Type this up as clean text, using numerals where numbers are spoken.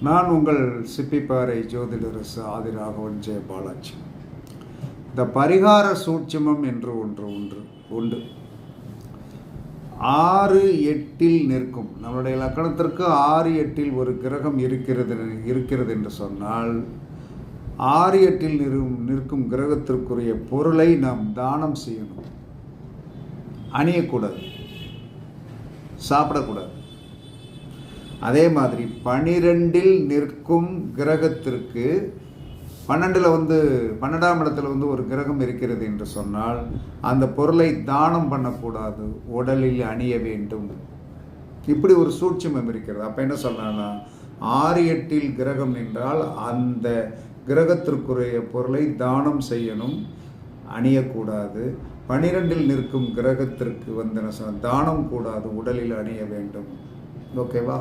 நான் உங்கள் சிப்பிப்பாறை ஜோதிடரசு ஆதிராகவன் ஜெயபாலாஜி. இந்த பரிகார சூட்சுமம் என்று உண்டு. 6-8 நிற்கும், நம்மளுடைய லக்கணத்திற்கு 6-8 ஒரு கிரகம் இருக்கிறது என்று சொன்னால் 6-8 நிற்கும் கிரகத்திற்குரிய பொருளை நாம் தானம் செய்யணும். அணியக்கூடாது, சாப்பிடக்கூடாது. அதே மாதிரி 12 நிற்கும் கிரகத்திற்கு 12ஆம் இடத்துல ஒரு கிரகம் இருக்கிறது என்று சொன்னால் அந்த பொருளை தானம் பண்ணக்கூடாது, உடலில் அணிய வேண்டும். இப்படி ஒரு சூட்சுமம் இருக்கிறது. அப்போ என்ன சொல்லலாம்னா 6-8 கிரகம் என்றால் அந்த கிரகத்திற்குரிய பொருளை தானம் செய்யணும், அணியக்கூடாது. 12 நிற்கும் கிரகத்திற்கு தானம் கூடாது, உடலில் அணிய வேண்டும். ஓகேவா?